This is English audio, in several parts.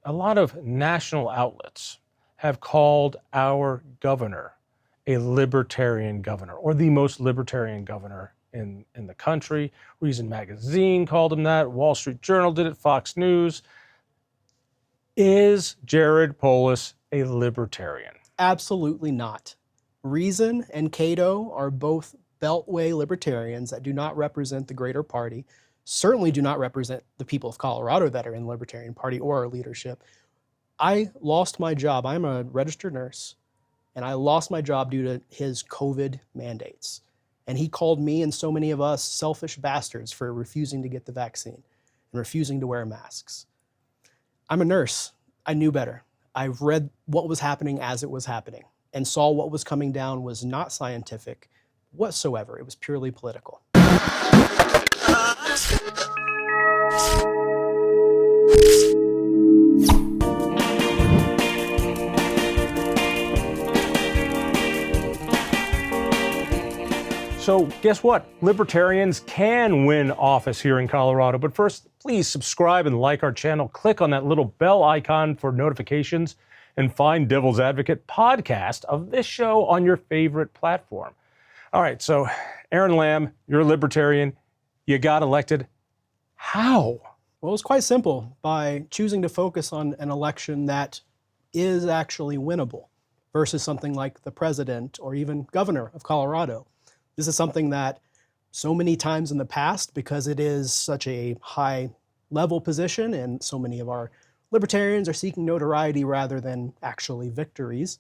a lot of national outlets have called our governor a libertarian governor, or the most libertarian governor in the country. Reason Magazine called him that. Wall Street Journal did it. Fox News. Is Jared Polis a libertarian? Absolutely not. Reason and Cato are both beltway libertarians that do not represent the greater party, certainly do not represent the people of Colorado that are in the Libertarian Party or our leadership. I lost my job. I'm a registered nurse, and I lost my job due to his COVID mandates. And he called me and so many of us selfish bastards for refusing to get the vaccine and refusing to wear masks. I'm a nurse. I knew better. I've read what was happening as it was happening and saw what was coming down was not scientific whatsoever. It was purely political. So guess what? Libertarians can win office here in Colorado. But first, please subscribe and like our channel. Click on that little bell icon for notifications and find Devil's Advocate podcast of this show on your favorite platform. All right, so Aron Lam, you're a libertarian. You got elected. How? Well, it's quite simple. By choosing to focus on an election that is actually winnable versus something like the president or even governor of Colorado. This is something that so many times in the past, because it is such a high level position and so many of our libertarians are seeking notoriety rather than actually victories,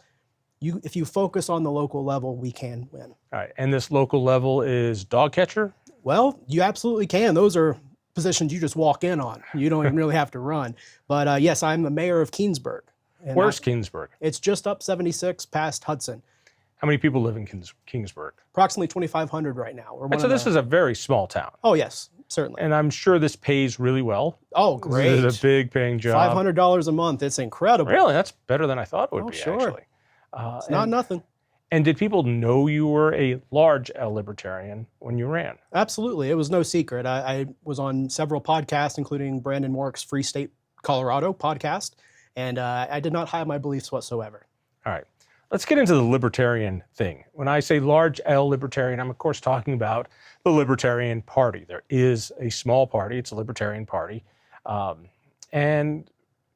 if you focus on the local level, we can win. All right, and this local level is dog catcher? Well, you absolutely can. Those are positions you just walk in on. You don't even really have to run. But yes, I'm the mayor of Keenesburg. Where's Keenesburg? It's just up 76 past Hudson. How many people live in Keenesburg? Approximately 2,500 right now. So this is a very small town. Oh, yes, certainly. And I'm sure this pays really well. Oh, great. This is a big paying job. $500 a month. It's incredible. Really? That's better than I thought it would be, sure. actually. It's not nothing. And did people know you were a large L libertarian when you ran? Absolutely. It was no secret. I was on several podcasts, including Brandon Mork's Free State Colorado podcast, and I did not hide my beliefs whatsoever. All right. Let's get into the libertarian thing. When I say large L libertarian, I'm of course talking about the Libertarian Party. There is a small party, it's a Libertarian Party. And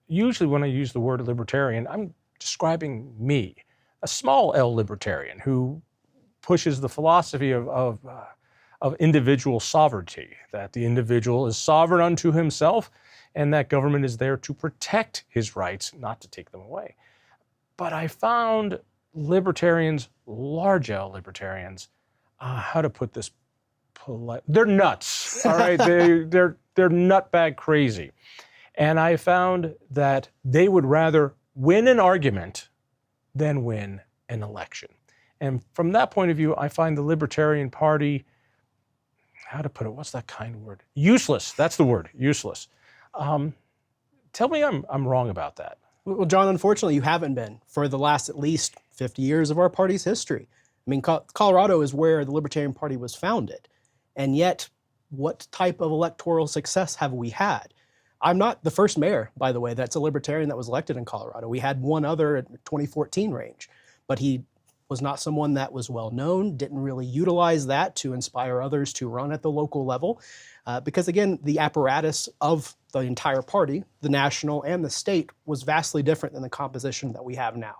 usually when I use the word libertarian, I'm describing me, a small L libertarian who pushes the philosophy of individual sovereignty, that the individual is sovereign unto himself and that government is there to protect his rights, not to take them away. But I found libertarians, large L libertarians, how to put this polite, they're nuts, all right? they're nutbag crazy. And I found that they would rather win an argument than win an election. And from that point of view, I find the Libertarian Party, how to put it, what's that kind word? Useless, that's the word, useless. Tell me I'm wrong about that. Well, John, unfortunately, you haven't been for the last at least 50 years of our party's history. I mean, Colorado is where the Libertarian Party was founded. And yet, what type of electoral success have we had? I'm not the first mayor, by the way, that's a libertarian that was elected in Colorado. We had one other in 2014 range, but he was not someone that was well known, didn't really utilize that to inspire others to run at the local level. Because again, the apparatus of the entire party, the national and the state, was vastly different than the composition that we have now.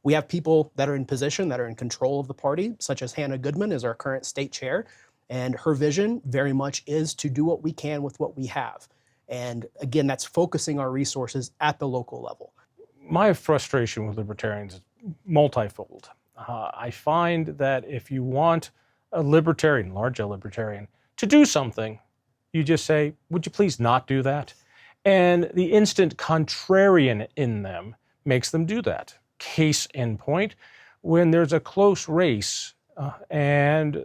We have people that are in position, that are in control of the party, such as Hannah Goodman is our current state chair, and her vision very much is to do what we can with what we have. And again, that's focusing our resources at the local level. My frustration with libertarians is multifold. I find that if you want a libertarian, large L libertarian, to do something, you just say, would you please not do that? And the instant contrarian in them makes them do that. Case in point, when there's a close race and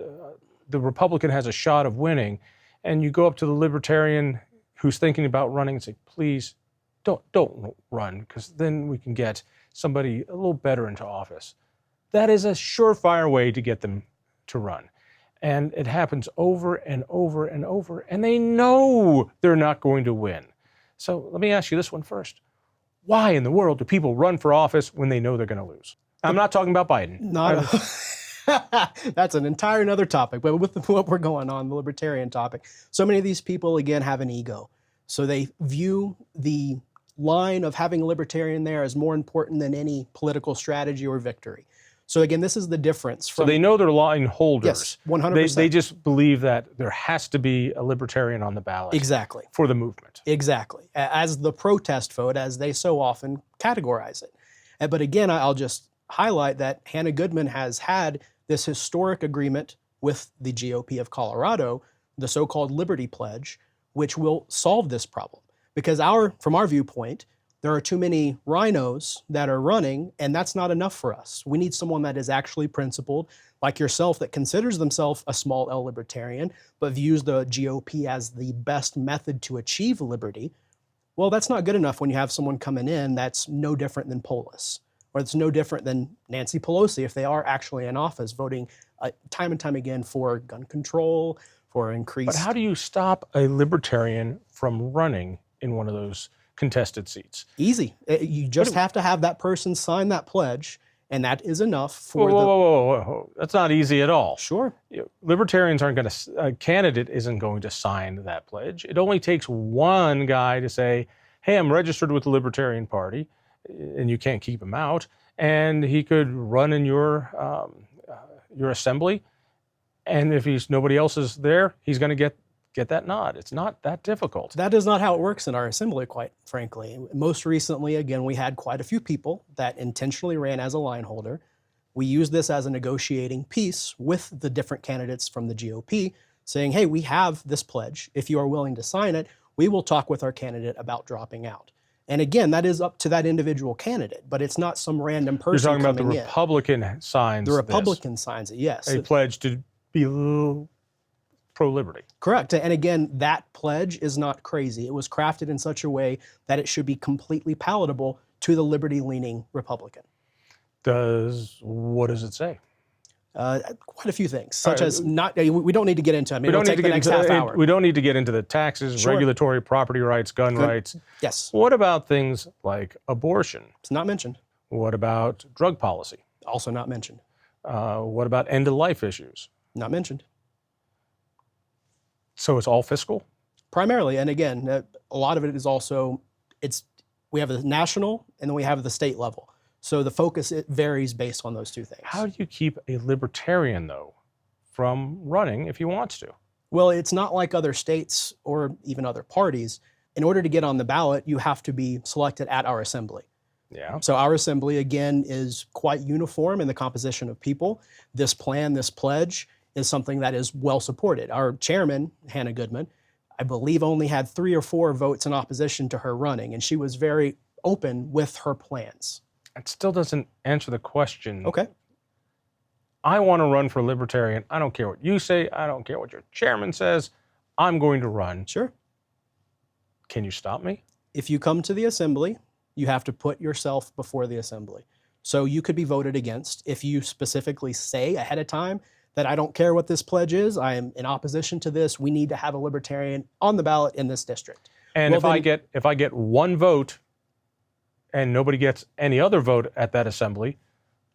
the Republican has a shot of winning, and you go up to the libertarian who's thinking about running and say, please don't run, because then we can get somebody a little better into office. That is a surefire way to get them to run. And it happens over and over and over, and they know they're not going to win. So let me ask you this one first. Why in the world do people run for office when they know they're going to lose? I'm not talking about Biden. That's an entire another topic, but with what we're going on, the libertarian topic, so many of these people, again, have an ego. So they view the line of having a libertarian there as more important than any political strategy or victory. So again, this is the difference. So they know they're line holders. Yes, 100%. They just believe that there has to be a libertarian on the ballot. Exactly. For the movement. Exactly. As the protest vote, as they so often categorize it. But again, I'll just highlight that Hannah Goodman has had this historic agreement with the GOP of Colorado, the so-called Liberty Pledge, which will solve this problem. Because from our viewpoint, there are too many rhinos that are running, and that's not enough for us. We need someone that is actually principled, like yourself, that considers themselves a small L libertarian, but views the GOP as the best method to achieve liberty. Well, that's not good enough when you have someone coming in that's no different than Polis, or it's no different than Nancy Pelosi if they are actually in office, voting time and time again for gun control, for increased... But how do you stop a libertarian from running in one of those contested seats? Easy. You just have to have that person sign that pledge, and that is enough for whoa. That's not easy at all. Sure. Libertarians aren't going to, a candidate isn't going to sign that pledge. It only takes one guy to say, hey, I'm registered with the Libertarian Party, and you can't keep him out, and he could run in your assembly, and if nobody else is there, he's going to get that nod. It's not that difficult. That is not how it works in our assembly, quite frankly. Most recently, again, we had quite a few people that intentionally ran as a line holder. We used this as a negotiating piece with the different candidates from the GOP, saying, hey, we have this pledge. If you are willing to sign it, we will talk with our candidate about dropping out. And again, that is up to that individual candidate, but it's not some random person. You're talking about the Republican signs. The Republican signs it, yes. A pledge to be pro-liberty. Correct. And again, that pledge is not crazy. It was crafted in such a way that it should be completely palatable to the liberty-leaning Republican. What does it say? Quite a few things, such as we don't need to get into it. I mean, it'll take the next half hour. We don't need to get into the taxes, regulatory property rights, gun rights. Yes. What about things like abortion? It's not mentioned. What about drug policy? Also not mentioned. What about end-of-life issues? Not mentioned. So it's all fiscal? Primarily, and again, a lot of it is also, we have the national and then we have the state level. So the focus, it varies based on those two things. How do you keep a libertarian, though, from running if he wants to? Well, it's not like other states or even other parties. In order to get on the ballot, you have to be selected at our assembly. Yeah. So our assembly, again, is quite uniform in the composition of people. This plan, this pledge, is something that is well supported. Our chairman, Hannah Goodman, I believe only had 3 or 4 votes in opposition to her running, and she was very open with her plans. It still doesn't answer the question. Okay. I want to run for Libertarian. I don't care what you say. I don't care what your chairman says. I'm going to run. Sure. Can you stop me? If you come to the assembly, you have to put yourself before the assembly. So you could be voted against if you specifically say ahead of time that I don't care what this pledge is, I am in opposition to this, we need to have a Libertarian on the ballot in this district. And if I get 1 vote and nobody gets any other vote at that assembly,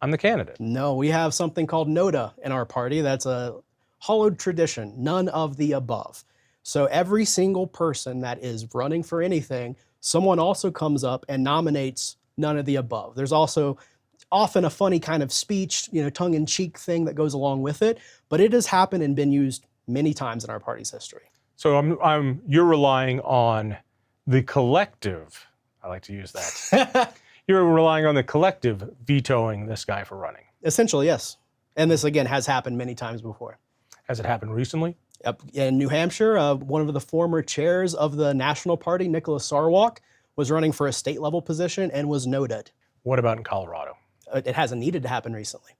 I'm the candidate. No, we have something called NOTA in our party. That's a hollowed tradition, none of the above. So every single person that is running for anything, someone also comes up and nominates none of the above. There's also often a funny kind of speech, tongue-in-cheek thing that goes along with it, but it has happened and been used many times in our party's history. So you're relying on the collective, I like to use that. You're relying on the collective vetoing this guy for running. Essentially, yes. And this, again, has happened many times before. Has it happened recently? In New Hampshire, one of the former chairs of the National Party, Nicholas Sarwark, was running for a state-level position and was noted. What about in Colorado? It hasn't needed to happen recently.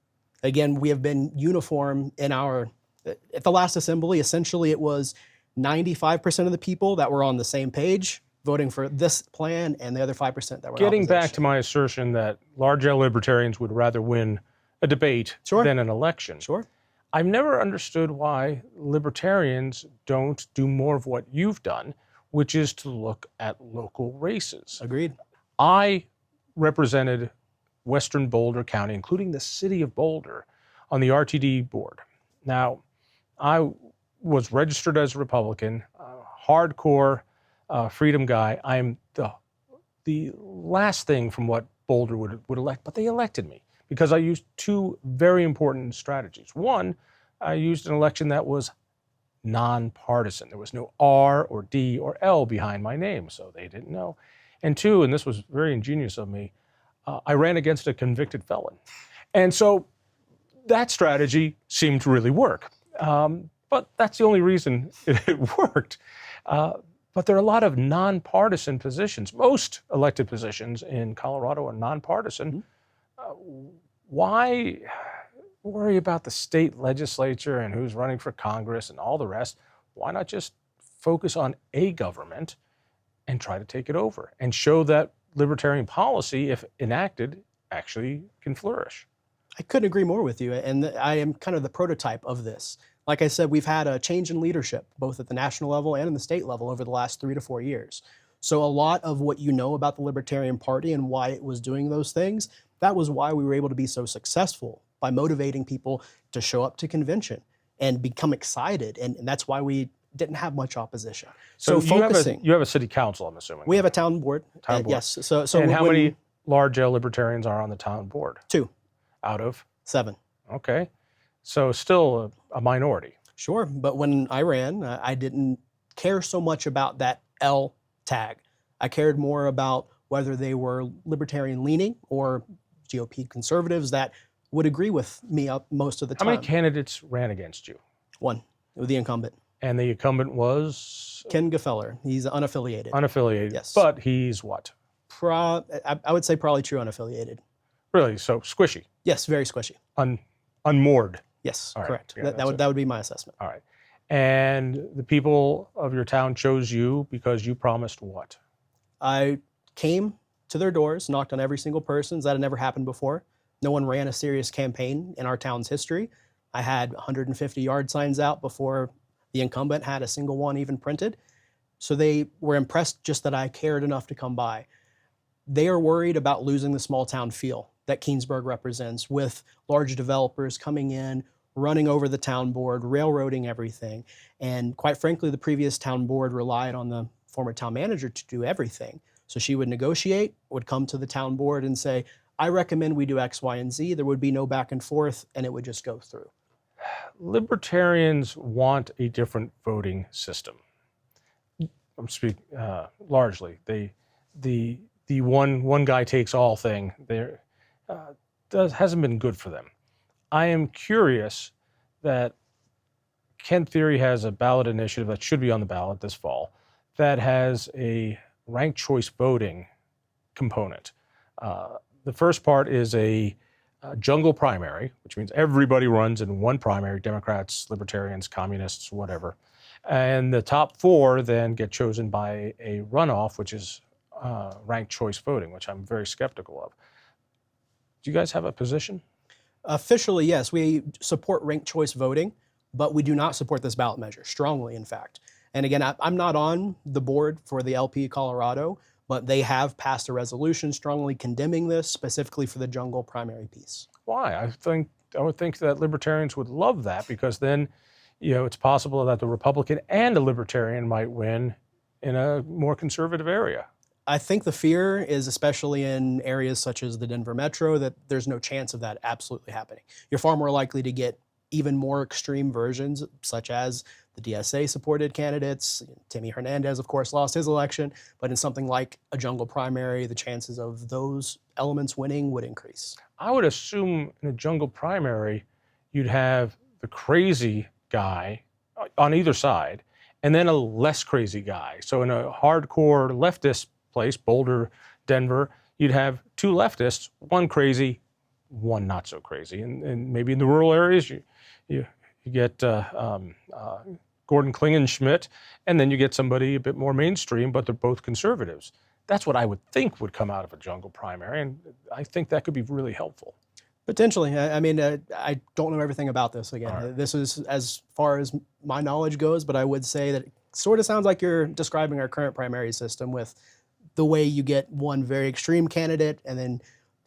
Again, we have been uniform at the last assembly, essentially it was 95% of the people that were on the same page voting for this plan and the other 5% that were Getting back to my assertion that large L libertarians would rather win a debate than an election. Sure. I've never understood why libertarians don't do more of what you've done, which is to look at local races. Agreed. I represented Western Boulder County, including the city of Boulder, on the RTD board. Now, I was registered as a Republican, hardcore freedom guy. I'm the last thing from what Boulder would elect, but they elected me because I used two very important strategies. One, I used an election that was nonpartisan. There was no R or D or L behind my name, so they didn't know. And two, and this was very ingenious of me, I ran against a convicted felon. And so that strategy seemed to really work. But that's the only reason it worked. But there are a lot of nonpartisan positions. Most elected positions in Colorado are nonpartisan. Why worry about the state legislature and who's running for Congress and all the rest? Why not just focus on a government and try to take it over and show that libertarian policy, if enacted, actually can flourish? I couldn't agree more with you, and I am kind of the prototype of this. Like I said, we've had a change in leadership, both at the national level and in the state level over the last 3 to 4 years. So a lot of what you know about the Libertarian Party and why it was doing those things, that was why we were able to be so successful, by motivating people to show up to convention and become excited. And that's why we didn't have much opposition. So focusing. You have a city council, I'm assuming. We have a town board. Town board. Yes. So and how many large L libertarians are on the town board? 2. Out of? 7. Okay. So still a minority. Sure. But when I ran, I didn't care so much about that L tag. I cared more about whether they were libertarian leaning or GOP conservatives that would agree with me up most of the time. How many candidates ran against you? 1, the incumbent. And the incumbent was? Ken Gefeller. He's unaffiliated. Unaffiliated. Yes. But he's what? I would say probably true unaffiliated. Really? So squishy? Yes, very squishy. Unmoored? Yes, All correct. Right. Yeah, that would be my assessment. All right. And the people of your town chose you because you promised what? I came to their doors, knocked on every single person's. That had never happened before. No one ran a serious campaign in our town's history. I had 150 yard signs out before the incumbent had a single one even printed. So they were impressed just that I cared enough to come by. They are worried about losing the small town feel that Keenesburg represents, with large developers coming in, running over the town board, railroading everything. And quite frankly, the previous town board relied on the former town manager to do everything. So she would negotiate, would come to the town board and say, I recommend we do X, Y, and Z. There would be no back and forth, and it would just go through. Libertarians want a different voting system. I'm speaking largely. The one guy takes all thing hasn't been good for them. I am curious that Kent Theory has a ballot initiative that should be on the ballot this fall that has a ranked choice voting component. The first part is a jungle primary, which means everybody runs in one primary, Democrats, Libertarians, Communists, whatever. And the top 4 then get chosen by a runoff, which is ranked choice voting, which I'm very skeptical of. Do you guys have a position? Officially, yes. We support ranked choice voting, but we do not support this ballot measure, strongly, in fact. And again, I'm not on the board for the LP Colorado, but they have passed a resolution strongly condemning this, specifically for the jungle primary piece. Why? I would think that libertarians would love that, because then, it's possible that the Republican and a libertarian might win in a more conservative area. I think the fear is, especially in areas such as the Denver metro, that there's no chance of that absolutely happening. You're far more likely to get even more extreme versions, such as the DSA-supported candidates. Timmy Hernandez, of course, lost his election, but in something like a jungle primary, the chances of those elements winning would increase. I would assume in a jungle primary, you'd have the crazy guy on either side, and then a less crazy guy. So in a hardcore leftist place, Boulder, Denver, you'd have 2 leftists, 1 crazy, 1 not so crazy. And maybe in the rural areas, you get Gordon Klingenschmidt, and then you get somebody a bit more mainstream, but they're both conservatives. That's what I would think would come out of a jungle primary, and I think that could be really helpful. Potentially. I mean, I don't know everything about this. Again, Right. This is as far as my knowledge goes, but I would say that it sort of sounds like you're describing our current primary system with the way you get one very extreme candidate and then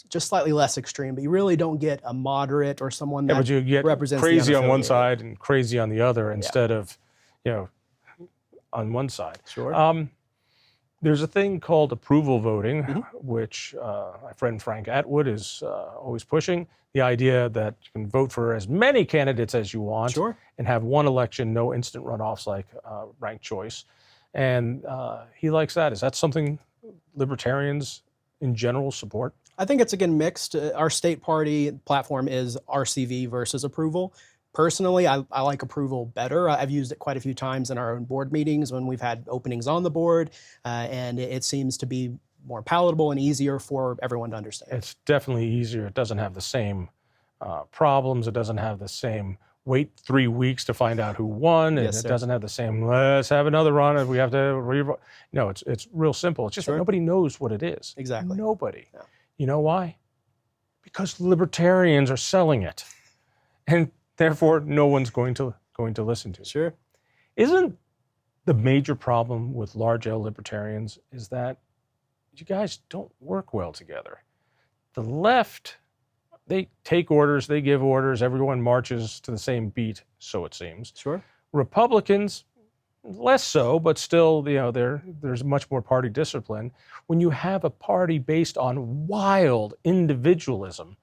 just slightly less extreme, but you really don't get a moderate or someone that but you get represents the crazy on one unaffiliated. side and crazy on the other instead of, on one side. Sure. There's a thing called approval voting, Mm-hmm. which my friend Frank Atwood is always pushing. The idea that you can vote for as many candidates as you want Sure. and have one election, no instant runoffs like ranked choice. And he likes that. Is that something libertarians in general support? I think it's, again, mixed. Our state party platform is RCV versus approval. Personally, I like approval better. I've used it quite a few times in our own board meetings when we've had openings on the board, and it seems to be more palatable and easier for everyone to understand. It's definitely easier. It doesn't have the same problems. It doesn't have the same wait 3 weeks to find out who won. And Yes, it sir. doesn't have the same, let's have another run and we have to revote. No, it's real simple. It's just Sure. that nobody knows what it is. Exactly. Nobody. Yeah. You know why? Because libertarians are selling it. And therefore, no one's going to listen to it. Sure. Isn't the major problem with large L libertarians is that you guys don't work well together? The left, they take orders, they give orders, everyone marches to the same beat, so it seems. Sure. Republicans, less so, but still, there's much more party discipline. When you have a party based on wild individualism,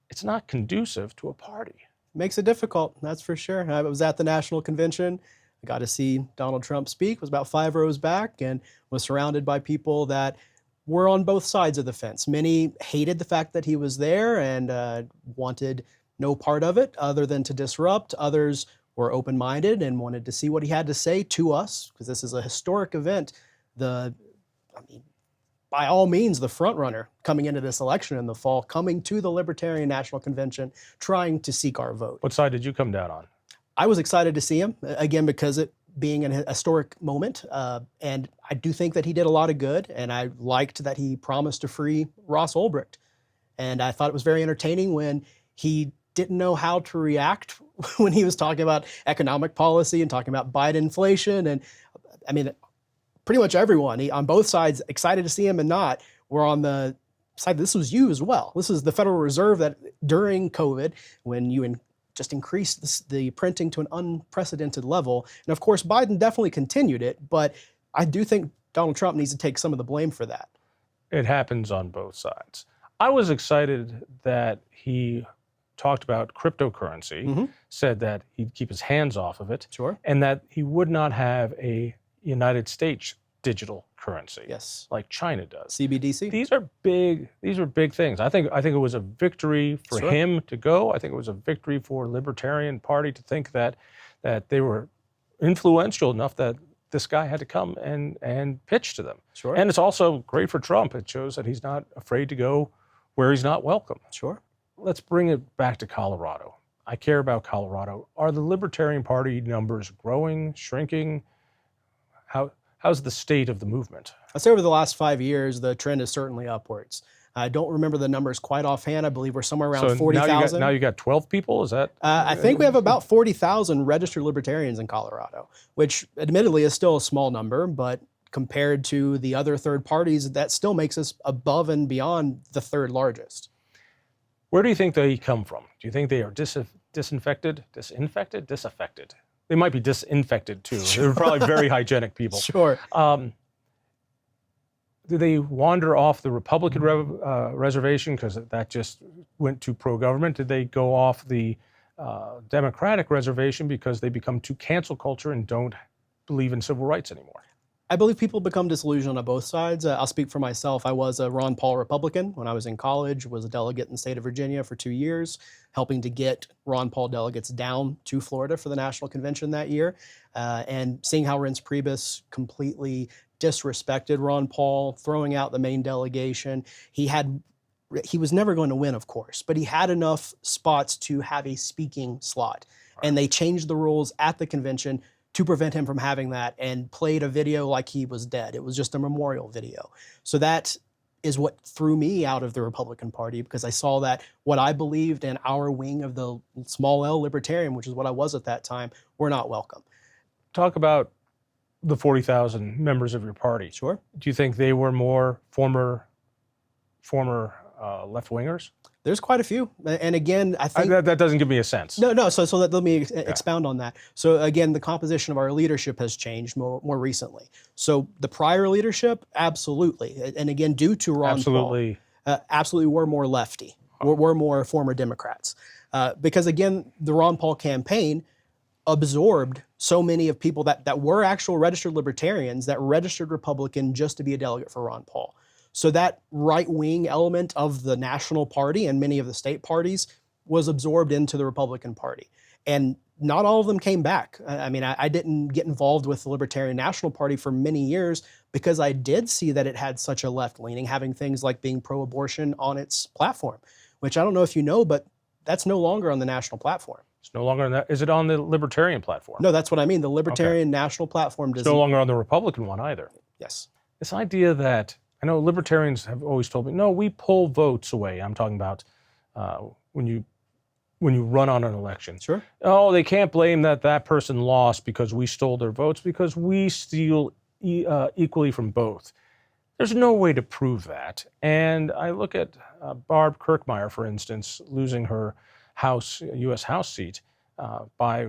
it's not conducive to a party. Makes it difficult, that's for sure. I was at the national convention. I got to see Donald Trump speak, was about 5 rows back, and was surrounded by people that were on both sides of the fence. Many hated the fact that he was there and wanted no part of it other than to disrupt. Others were open-minded and wanted to see what he had to say to us, because this is a historic event. By all means, the front runner coming into this election in the fall, coming to the Libertarian National Convention, trying to seek our vote. What side did you come down on? I was excited to see him, again, because it being an historic moment. And I do think that he did a lot of good. And I liked that he promised to free Ross Ulbricht. And I thought it was very entertaining when he didn't know how to react when he was talking about economic policy and talking about Biden inflation. And I mean, pretty much everyone on both sides, excited to see him and not, were on the side, this was you as well. This is the Federal Reserve that during COVID, when you just increased the printing to an unprecedented level. And of course, Biden definitely continued it, but I do think Donald Trump needs to take some of the blame for that. It happens on both sides. I was excited that he talked about cryptocurrency, said that he'd keep his hands off of it, Sure. and that he would not have a United States digital currency, Yes. like China does. CBDC. These are big things. I think it was a victory for Sure. him to go. I think it was a victory for Libertarian Party to think that they were influential enough that this guy had to come and pitch to them. Sure. And it's also great for Trump. It shows that he's not afraid to go where he's not welcome. Sure. Let's bring it back to Colorado. I care about Colorado. Are the Libertarian Party numbers growing, shrinking? How's the state of the movement? I'd say over the last 5 years, the trend is certainly upwards. I don't remember the numbers quite offhand. I believe we're somewhere around 40,000. Now you got 12 people? Is that? I think we have about 40,000 registered libertarians in Colorado, which admittedly is still a small number, but compared to the other third parties, that still makes us above and beyond the third largest. Where do you think they come from? Do you think they are disinfected? They might be disinfected too. They're probably very hygienic people. Sure. Do they wander off the Republican reservation because that just went to pro-government? Did they go off the Democratic reservation because they become too cancel culture and don't believe in civil rights anymore? I believe people become disillusioned on both sides. I'll speak for myself. I was a Ron Paul Republican when I was in college, was a delegate in the state of Virginia for 2 years, helping to get Ron Paul delegates down to Florida for the national convention that year. And seeing how Reince Priebus completely disrespected Ron Paul, throwing out the main delegation. He was never going to win, of course, but he had enough spots to have a speaking slot. Right. And they changed the rules at the convention to prevent him from having that and played a video like he was dead. It was just a memorial video. So that is what threw me out of the Republican Party, because I saw that what I believed in our wing of the small L Libertarian, which is what I was at that time, were not welcome. Talk about the 40,000 members of your party. Sure. Do you think they were more former left-wingers? There's quite a few. And again, I think that doesn't give me a sense. No. So let me expound on that. So again, the composition of our leadership has changed more recently. So the prior leadership, absolutely. And again, due to Ron Paul, absolutely were more lefty. We're more former Democrats. Because again, the Ron Paul campaign absorbed so many of people that were actual registered libertarians that registered Republican just to be a delegate for Ron Paul. So that right-wing element of the national party and many of the state parties was absorbed into the Republican Party. And not all of them came back. I mean, I didn't get involved with the Libertarian National Party for many years because I did see that it had such a left-leaning, having things like being pro-abortion on its platform, which I don't know if you know, but that's no longer on the national platform. It's no longer on that. Is it on the Libertarian platform? No, that's what I mean. The Libertarian National Platform does. It's no longer on the Republican one either. Yes. This idea that, I know libertarians have always told me, no, we pull votes away. I'm talking about when you run on an election. Sure. Oh, they can't blame that person lost because we stole their votes, because we steal equally from both. There's no way to prove that. And I look at Barb Kirkmeyer, for instance, losing her U.S. House seat by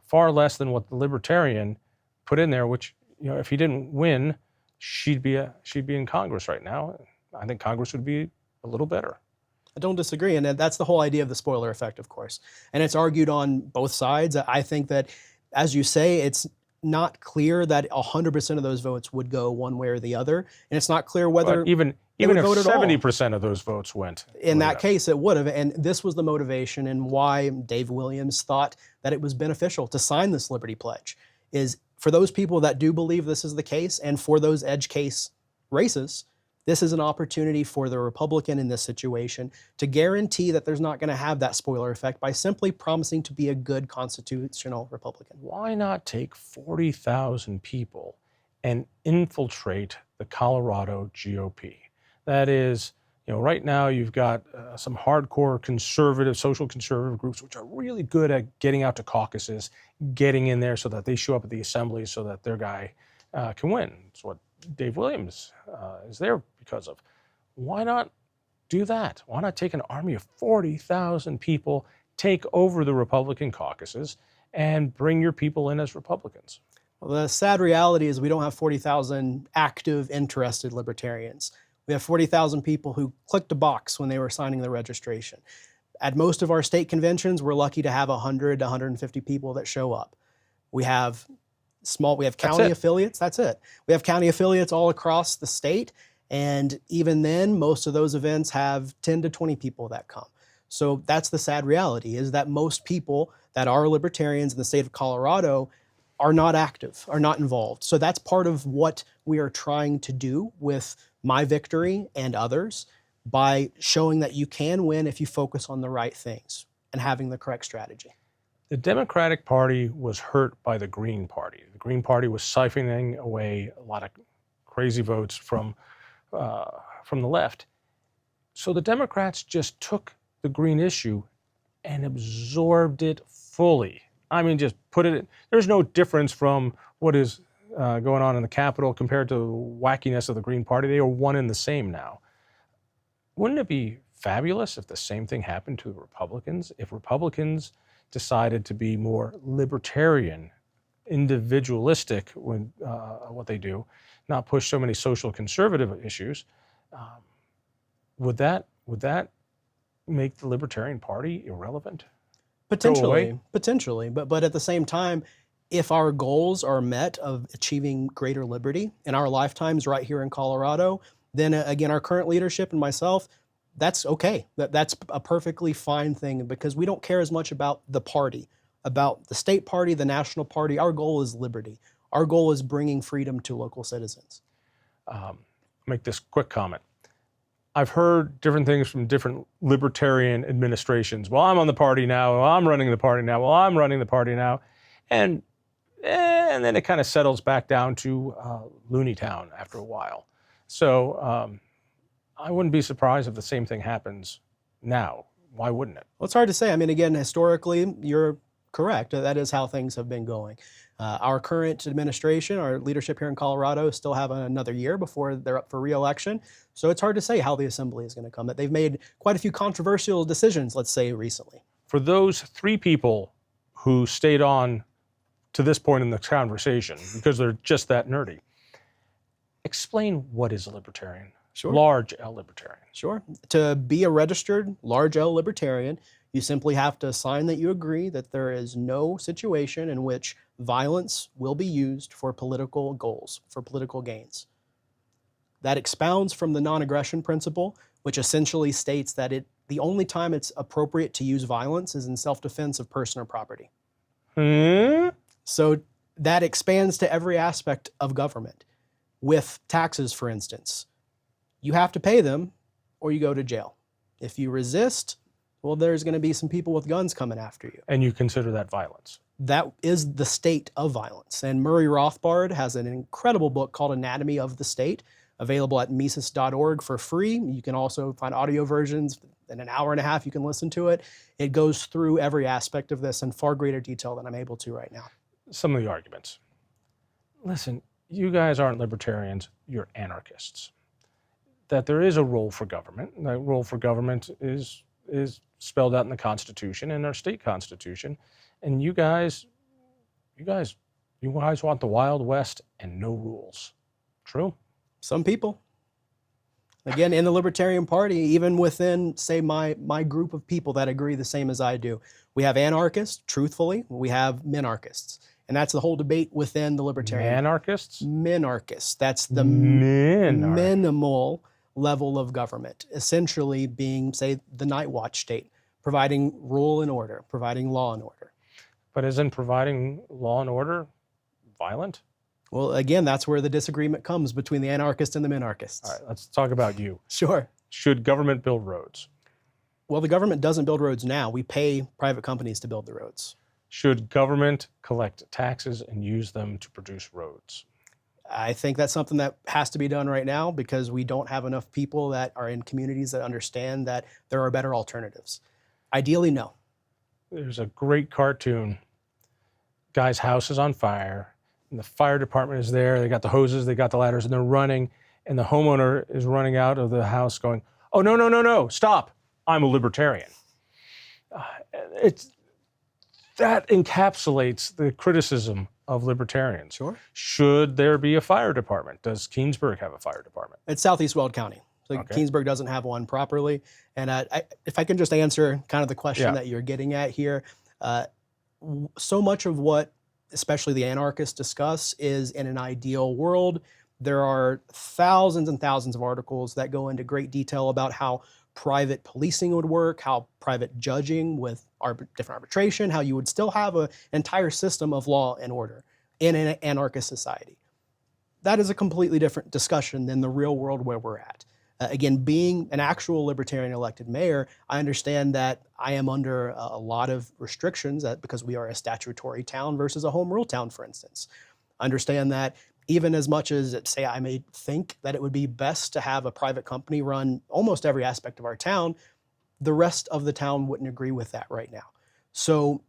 far less than what the Libertarian put in there, which, if he didn't win, she'd be in Congress right now. I think Congress would be a little better. I don't disagree, and that's the whole idea of the spoiler effect, of course. And it's argued on both sides. I think that, as you say, it's not clear that 100% of those votes would go one way or the other, and it's not clear whether even if 70% of those votes went. In that case, it would have, and this was the motivation and why Dave Williams thought that it was beneficial to sign this Liberty Pledge, is for those people that do believe this is the case, and for those edge case races, this is an opportunity for the Republican in this situation to guarantee that there's not going to have that spoiler effect by simply promising to be a good constitutional Republican. Why not take 40,000 people and infiltrate the Colorado GOP? That is, right now you've got some hardcore conservative, social conservative groups which are really good at getting out to caucuses, getting in there so that they show up at the assemblies so that their guy can win. It's what Dave Williams is there because of. Why not do that? Why not take an army of 40,000 people, take over the Republican caucuses, and bring your people in as Republicans? Well, the sad reality is we don't have 40,000 active, interested libertarians. We have 40,000 people who clicked a box when they were signing the registration. At most of our state conventions, we're lucky to have 100 to 150 people that show up. We have county affiliates, that's it. We have county affiliates all across the state, and even then, most of those events have 10 to 20 people that come. So that's the sad reality, is that most people that are libertarians in the state of Colorado are not active, are not involved. So that's part of what we are trying to do with my victory and others, by showing that you can win if you focus on the right things and having the correct strategy. The Democratic Party was hurt by the Green Party. The Green Party was siphoning away a lot of crazy votes from the left. So the Democrats just took the green issue and absorbed it fully. I mean, just put it in. There's no difference from what is going on in the Capitol compared to the wackiness of the Green Party. They are one and the same now. Wouldn't it be fabulous if the same thing happened to the Republicans? If Republicans decided to be more libertarian, individualistic with what they do, not push so many social conservative issues, would that make the Libertarian Party irrelevant? Potentially, but at the same time, if our goals are met of achieving greater liberty in our lifetimes right here in Colorado, then again, our current leadership and myself, that's okay. That's a perfectly fine thing, because we don't care as much about the party, about the state party, the national party. Our goal is liberty. Our goal is bringing freedom to local citizens. Make this quick comment. I've heard different things from different libertarian administrations. Well, I'm on the party now. Well, I'm running the party now. Well, I'm running the party now. And then it kind of settles back down to Looney Town after a while. So I wouldn't be surprised if the same thing happens now. Why wouldn't it? Well, it's hard to say. I mean, again, historically, you're Correct. That is how things have been going. Our current administration, our leadership here in Colorado, still have another year before they're up for re-election. So it's hard to say how the assembly is going to come. They've made quite a few controversial decisions, let's say, recently. For those 3 people who stayed on to this point in the conversation because they're just that nerdy, explain what is a libertarian. Sure. Large L libertarian. Sure. To be a registered large L libertarian, you simply have to sign that you agree that there is no situation in which violence will be used for political goals, for political gains. That expounds from the non-aggression principle, which essentially states that the only time it's appropriate to use violence is in self-defense of person or property. So that expands to every aspect of government. With taxes, for instance, you have to pay them or you go to jail. If you resist, well, there's going to be some people with guns coming after you. And you consider that violence. That is the state of violence. And Murray Rothbard has an incredible book called Anatomy of the State, available at Mises.org for free. You can also find audio versions. In an hour and a half, you can listen to it. It goes through every aspect of this in far greater detail than I'm able to right now. Some of the arguments. Listen, you guys aren't libertarians, you're anarchists. That there is a role for government. And that role for government is spelled out in the Constitution, in our state constitution. And you guys want the Wild West and no rules. True? Some people. Again, in the Libertarian Party, even within, say, my group of people that agree the same as I do, we have anarchists, truthfully, we have minarchists. And that's the whole debate within the Libertarian. Anarchists? Minarchists. That's the minimal level of government, essentially being, say, the night watch state, providing rule and order, providing law and order. But isn't providing law and order violent? Well, again, that's where the disagreement comes between the anarchists and the minarchists. All right, let's talk about you. Sure. Should government build roads? Well, the government doesn't build roads now. We pay private companies to build the roads. Should government collect taxes and use them to produce roads? I think that's something that has to be done right now because we don't have enough people that are in communities that understand that there are better alternatives. Ideally, no. There's a great cartoon. Guy's house is on fire, and the fire department is there. They got the hoses, they got the ladders, and they're running, and the homeowner is running out of the house going, "Oh, no, no, no, no, stop. I'm a libertarian." That encapsulates the criticism of libertarians. Sure. Should there be a fire department? Does Keenesburg have a fire department? It's Southeast Weld County. So Okay. Keenesburg doesn't have one properly. And if I can just answer kind of the question that you're getting at here, so much of what especially the anarchists discuss is in an ideal world. There are thousands and thousands of articles that go into great detail about how private policing would work, how private judging with different arbitration, how you would still have an entire system of law and order in an anarchist society. That is a completely different discussion than the real world where we're at. Again, being an actual libertarian elected mayor, I understand that I am under a lot of restrictions because we are a statutory town versus a home rule town, for instance. Understand that even as much as, say, I may think that it would be best to have a private company run almost every aspect of our town, the rest of the town wouldn't agree with that right now. So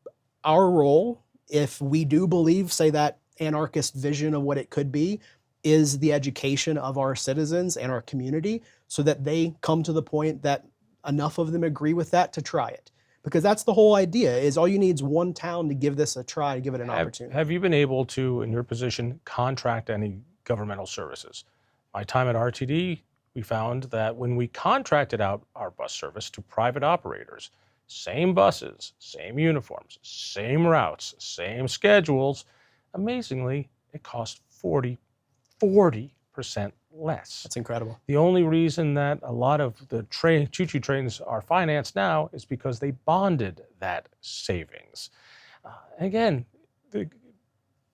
our role, if we do believe, say, that anarchist vision of what it could be, is the education of our citizens and our community so that they come to the point that enough of them agree with that to try it. Because that's the whole idea, is all you need is one town to give this a try, to give it an opportunity. Have you been able to, in your position, contract any governmental services? My time at RTD, we found that when we contracted out our bus service to private operators, same buses, same uniforms, same routes, same schedules, amazingly, it cost 40% less. That's incredible. The only reason that a lot of the choo-choo trains are financed now is because they bonded that savings. Again,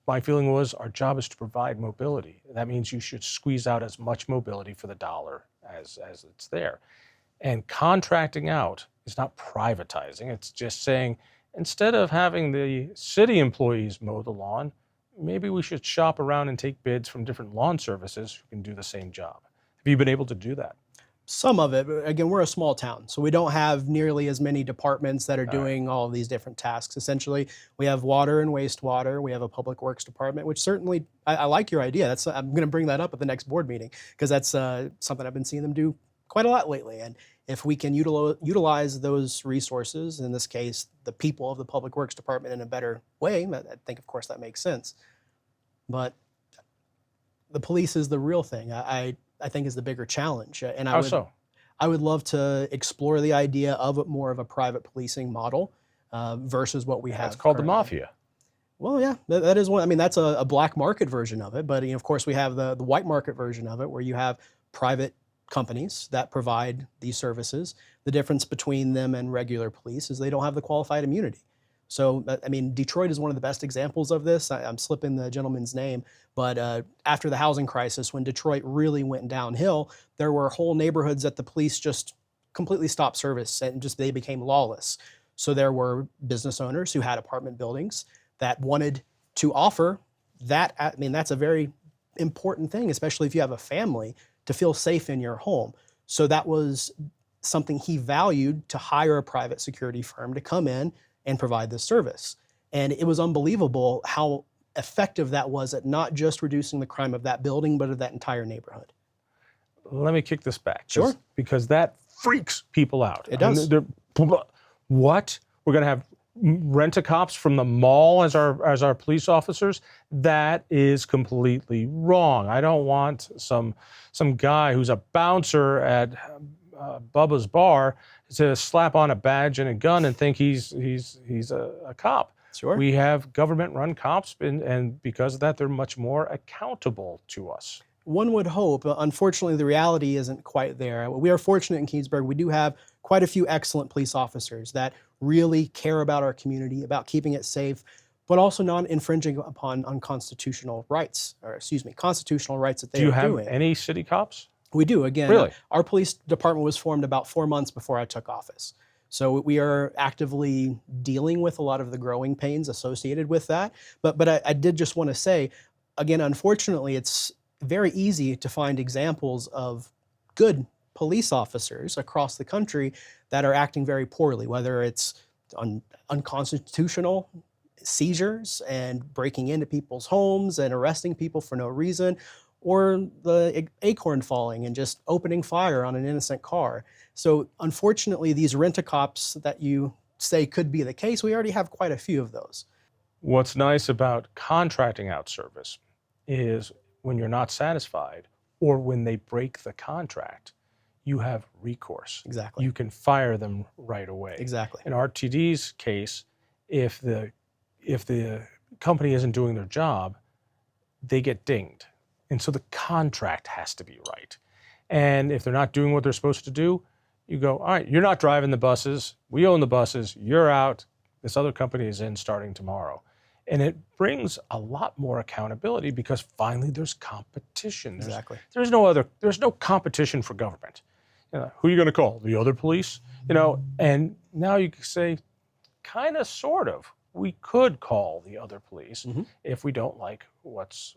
my feeling was our job is to provide mobility. That means you should squeeze out as much mobility for the dollar as it's there. And contracting out is not privatizing. It's just saying, instead of having the city employees mow the lawn, maybe we should shop around and take bids from different lawn services who can do the same job. Have you been able to do that? Some of it, but again, we're a small town, so we don't have nearly as many departments that are doing all of these different tasks. Essentially, we have water and wastewater. We have a public works department, which certainly, I like your idea. I'm going to bring that up at the next board meeting because that's something I've been seeing them do quite a lot lately. And if we can utilize those resources, in this case, the people of the public works department in a better way, I think, of course, that makes sense. But the police is the real thing. I think is the bigger challenge. And How so? I would love to explore the idea of more of a private policing model versus what we have. It's called currently. the mafia. Well, yeah, that is one. I mean, that's a black market version of it. But of course, we have the white market version of it, where you have private companies that provide these services. The difference between them and regular police is they don't have the qualified immunity. So, I mean, Detroit is one of the best examples of this. I'm slipping the gentleman's name, but after the housing crisis, when Detroit really went downhill, there were whole neighborhoods that the police just completely stopped service and they became lawless. So there were business owners who had apartment buildings that wanted to offer that. I mean, that's a very important thing, especially if you have a family, to feel safe in your home. So that was something he valued, to hire a private security firm to come in and provide this service. And it was unbelievable how effective that was at not just reducing the crime of that building, but of that entire neighborhood. Let me kick this back. Sure. Because that freaks people out. It does. What? We're going to have rent-a-cops from the mall as our police officers? That is completely wrong. I don't want some guy who's a bouncer at Bubba's bar to slap on a badge and a gun and think he's a cop. Sure. We have government-run cops, and because of that, they're much more accountable to us. One would hope. Unfortunately, the reality isn't quite there. We are fortunate in Keenesburg. We do have quite a few excellent police officers that really care about our community, about keeping it safe, but also not infringing upon constitutional rights that they are doing. Do you have any city cops? We do. Again, Really? Our police department was formed about 4 months before I took office. So we are actively dealing with a lot of the growing pains associated with that. But I did just want to say, again, unfortunately, it's very easy to find examples of good police officers across the country that are acting very poorly, whether it's unconstitutional seizures and breaking into people's homes and arresting people for no reason, or the acorn falling and just opening fire on an innocent car. So unfortunately, these rent-a-cops that you say could be the case, we already have quite a few of those. What's nice about contracting out service is when you're not satisfied or when they break the contract, you have recourse. Exactly. You can fire them right away. Exactly. In RTD's case, if the company isn't doing their job, they get dinged. And so the contract has to be right. And if they're not doing what they're supposed to do, you go, all right, you're not driving the buses. We own the buses. You're out. This other company is in starting tomorrow. And it brings a lot more accountability because finally there's competition. Exactly. There's no competition for government. Who are you going to call? The other police? And now you can say, kind of, sort of, we could call the other police if we don't like what's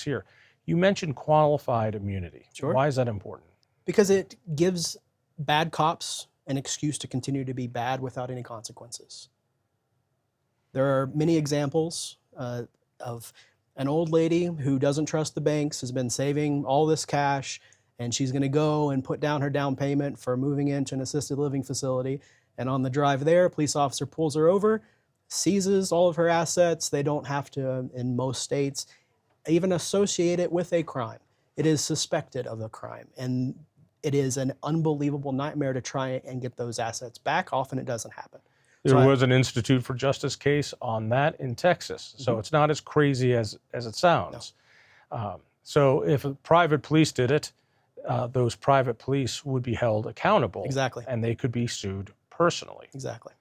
here. You mentioned qualified immunity. Sure. Why is that important? Because it gives bad cops an excuse to continue to be bad without any consequences. There are many examples of an old lady who doesn't trust the banks, has been saving all this cash, and she's going to go and put down her down payment for moving into an assisted living facility. And on the drive there, a police officer pulls her over, seizes all of her assets. They don't have to, in most states, even associate it with a crime. It is suspected of a crime. And it is an unbelievable nightmare to try and get those assets back. Often it doesn't happen. There was an Institute for Justice case on that in Texas. So it's not as crazy as it sounds. No. So if private police did it, those private police would be held accountable. Exactly. And they could be sued personally. Exactly.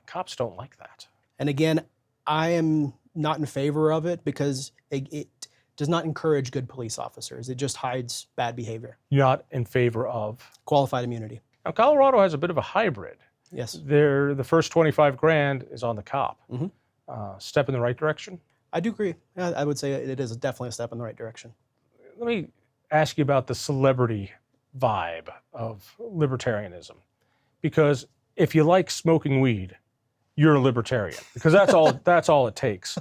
Cops don't like that. And again, I am not in favor of it because it does not encourage good police officers. It just hides bad behavior. You're not in favor of? Qualified immunity. Now, Colorado has a bit of a hybrid. Yes. The first $25,000 is on the cop. Step in the right direction? I do agree. I would say it is definitely a step in the right direction. Let me ask you about the celebrity vibe of libertarianism, because if you like smoking weed, you're a libertarian, because that's all it takes.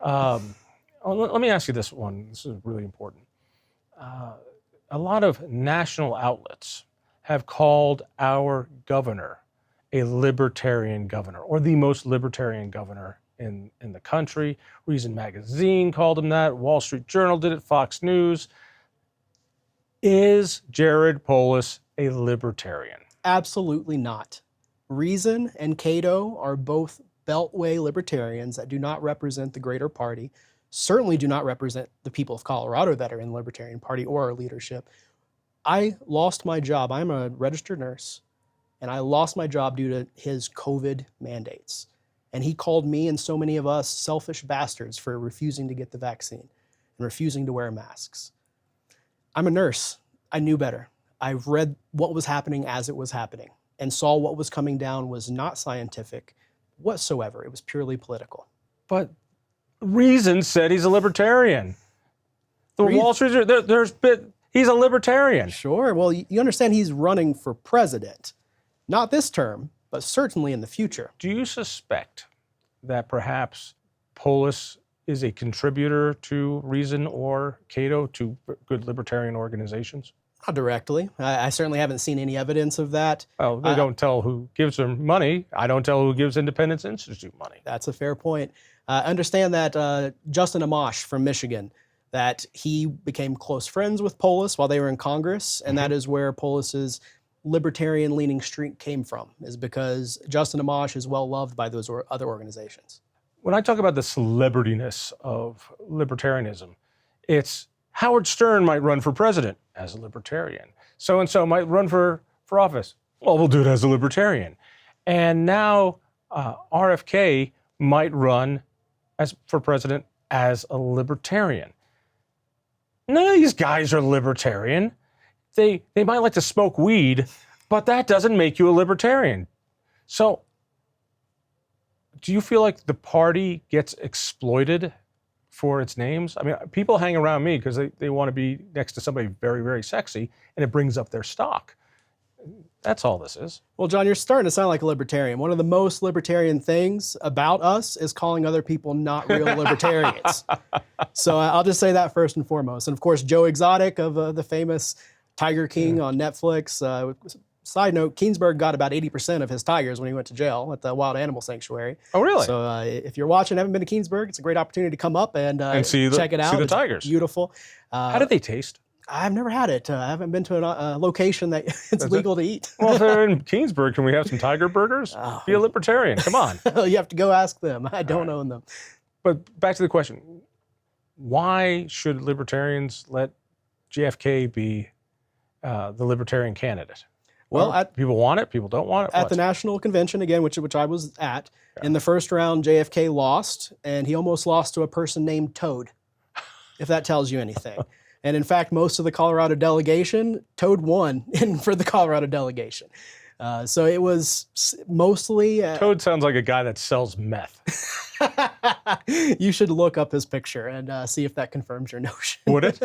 Let me ask you this one. This is really important. A lot of national outlets have called our governor a libertarian governor, or the most libertarian governor in the country. Reason Magazine called him that. Wall Street Journal did it. Fox News. Is Jared Polis a libertarian? Absolutely not. Reason and Cato are both beltway libertarians that do not represent the greater party, certainly do not represent the people of Colorado that are in the Libertarian Party or our leadership. I lost my job. I'm a registered nurse, and I lost my job due to his COVID mandates. And he called me and so many of us selfish bastards for refusing to get the vaccine and refusing to wear masks. I'm a nurse. I knew better. I've read what was happening as it was happening and saw what was coming down was not scientific whatsoever. It was purely political. But Reason said he's a libertarian. The Wall Street, he's a libertarian. Sure. Well, you understand he's running for president. Not this term, but certainly in the future. Do you suspect that perhaps Polis is a contributor to Reason or Cato, to good libertarian organizations? Not directly. I certainly haven't seen any evidence of that. Well, they don't tell who gives them money. I don't tell who gives Independence Institute money. That's a fair point. Understand that Justin Amash from Michigan, that he became close friends with Polis while they were in Congress, and that is where Polis's libertarian-leaning streak came from, is because Justin Amash is well-loved by those other organizations. When I talk about the celebrityness of libertarianism, it's Howard Stern might run for president as a libertarian. So-and-so might run for office. Well, we'll do it as a libertarian. And now RFK might run for president as a libertarian. None of these guys are libertarian. They might like to smoke weed, but that doesn't make you a libertarian. So do you feel like the party gets exploited for its names? I mean, people hang around me because they want to be next to somebody very, very sexy, and it brings up their stock. That's all this is. Well, John, you're starting to sound like a libertarian. One of the most libertarian things about us is calling other people not real libertarians. So I'll just say that first and foremost. And of course, Joe Exotic of the famous Tiger King on Netflix. Side note, Keenesburg got about 80% of his tigers when he went to jail at the Wild Animal Sanctuary. Oh, really? So if you're watching, haven't been to Keenesburg, it's a great opportunity to come up and check it out. See the it's tigers. Beautiful. How did they taste? I've never had it. I haven't been to a location that it's legal to eat. Well, if they're in Keenesburg, can we have some tiger burgers? Be a libertarian. Come on. You have to go ask them. I don't own them. But back to the question. Why should libertarians let JFK be the libertarian candidate? Well, people want it. People don't want it. At the national convention, again, which I was at, in the first round, JFK lost, and he almost lost to a person named Toad, if that tells you anything. And in fact, most of the Colorado delegation, Toad won for the Colorado delegation. So it was mostly... Toad sounds like a guy that sells meth. You should look up his picture and see if that confirms your notion. Would it?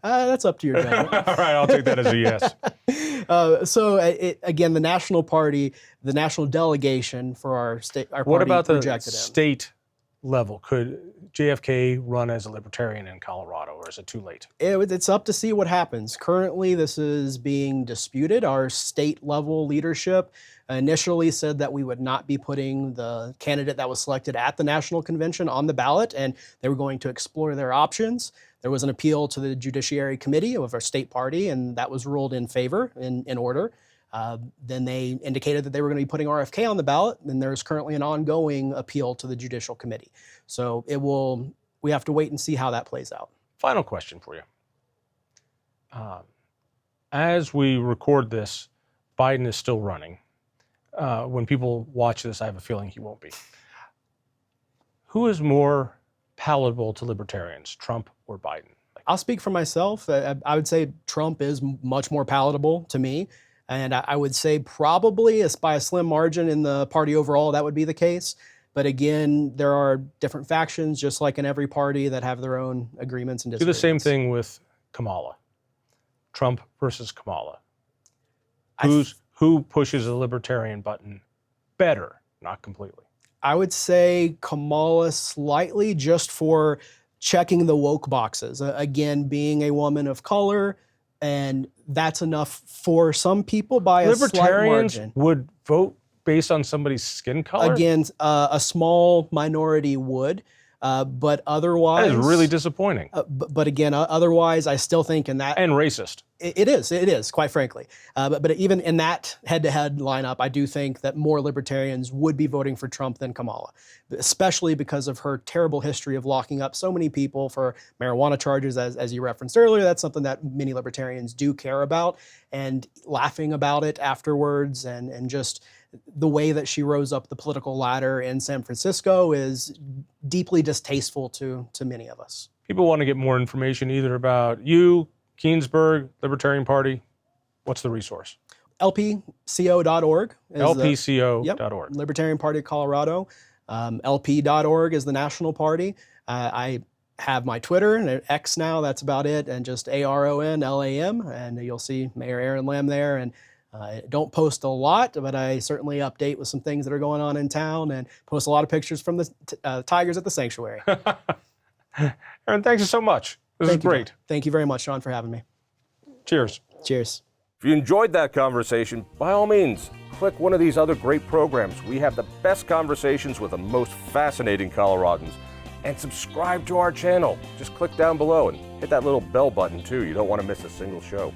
That's up to your judgment. All right, I'll take that as a yes. Again, the national party, the national delegation for our state, our what party about the rejected him. State level? Could JFK run as a libertarian in Colorado, or is it too late? It's up to see what happens. Currently, this is being disputed. Our state level leadership initially said that we would not be putting the candidate that was selected at the national convention on the ballot, and they were going to explore their options. There was an appeal to the Judiciary Committee of our state party, and that was ruled in favor, in order. Then they indicated that they were going to be putting RFK on the ballot, and there's currently an ongoing appeal to the Judicial Committee. So we have to wait and see how that plays out. Final question for you. As we record this, Biden is still running. When people watch this, I have a feeling he won't be. Who is more palatable to libertarians, Trump or Biden? I'll speak for myself. I would say Trump is much more palatable to me. And I would say probably by a slim margin in the party overall, that would be the case. But again, there are different factions, just like in every party, that have their own agreements and disagreements. Do the same thing with Kamala. Trump versus Kamala? I Who pushes the libertarian button better, not completely? I would say Kamala slightly, just for checking the woke boxes. Again, being a woman of color, and that's enough for some people by a slight Libertarians margin. would vote based on somebody's skin color? Again, a small minority would, but otherwise, That is really disappointing. But again, otherwise, I still think in that And racist. it is, quite frankly. But even in that head-to-head lineup, I do think that more libertarians would be voting for Trump than Kamala, especially because of her terrible history of locking up so many people for marijuana charges, as you referenced earlier. That's something that many libertarians do care about, and laughing about it afterwards, and just the way that she rose up the political ladder in San Francisco is deeply distasteful to many of us. People want to get more information either about you, Keenesburg, Libertarian Party. What's the resource? LPCO.org. LPCO.org. Libertarian Party of Colorado. LP.org is the national party. I have my Twitter and X now. That's about it. And just ARONLAM. And you'll see Mayor Aron Lam there. And I don't post a lot, but I certainly update with some things that are going on in town and post a lot of pictures from the tigers at the sanctuary. Aron, thanks so much. This is great. Thank you very much, Sean, for having me. Cheers. Cheers. If you enjoyed that conversation, by all means, click one of these other great programs. We have the best conversations with the most fascinating Coloradans. And subscribe to our channel. Just click down below and hit that little bell button too. You don't want to miss a single show.